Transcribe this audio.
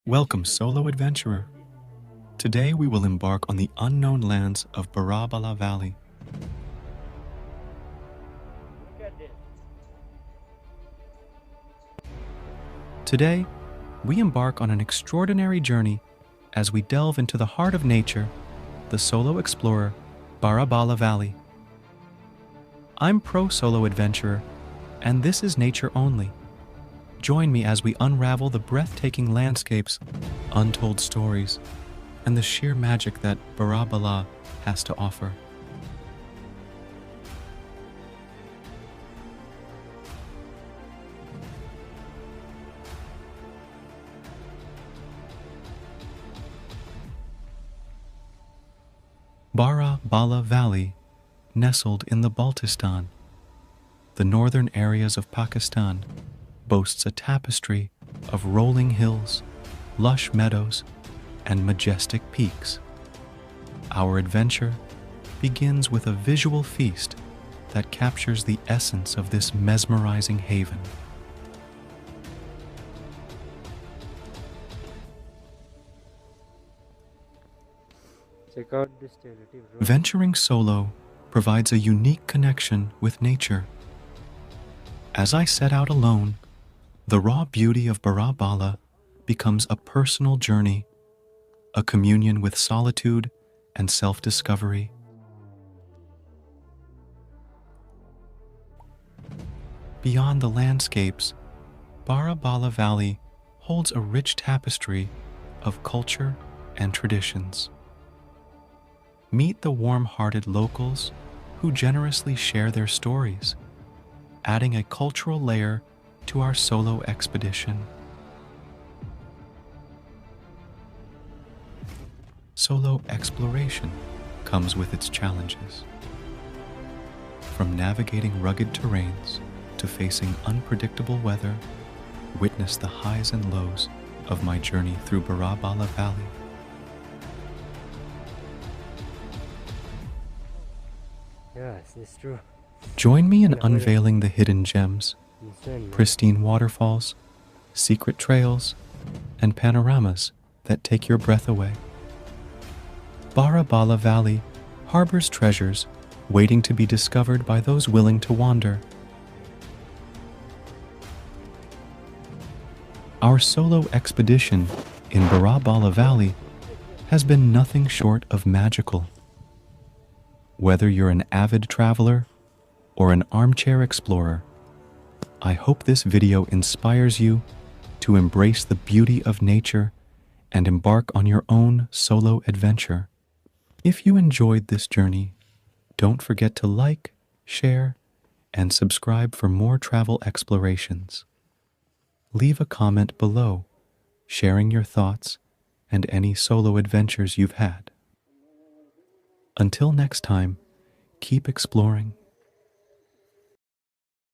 Welcome, solo adventurer. Today we will embark on the unknown lands of Barah Bala Valley. Today, we embark on an extraordinary journey as we delve into the heart of nature, the solo explorer, Barah Bala Valley. I'm pro solo adventurer, and this is nature only. Join me as we unravel the breathtaking landscapes, untold stories, and the sheer magic that Barah Bala has to offer. Barah Bala Valley, nestled in the Baltistan, the northern areas of Pakistan, boasts a tapestry of rolling hills, lush meadows, and majestic peaks. Our adventure begins with a visual feast that captures the essence of this mesmerizing haven. Check out this charity, bro. Venturing solo provides a unique connection with nature. As I set out alone, the raw beauty of Barah Bala becomes a personal journey, a communion with solitude and self-discovery. Beyond the landscapes, Barah Bala Valley holds a rich tapestry of culture and traditions. Meet the warm-hearted locals who generously share their stories, adding a cultural layer to our solo expedition. Solo exploration comes with its challenges. From navigating rugged terrains to facing unpredictable weather, witness the highs and lows of my journey through Barah Bala Valley. Yes, it's true. Join me in unveiling the hidden gems, Insane. pristine waterfalls, secret trails, and panoramas that take your breath away. Barah Bala Valley harbors treasures waiting to be discovered by those willing to wander. Our solo expedition in Barah Bala Valley has been nothing short of magical. Whether you're an avid traveler or an armchair explorer, I hope this video inspires you to embrace the beauty of nature and embark on your own solo adventure. If you enjoyed this journey, don't forget to like, share, and subscribe for more travel explorations. Leave a comment below, sharing your thoughts and any solo adventures you've had. Until next time, keep exploring,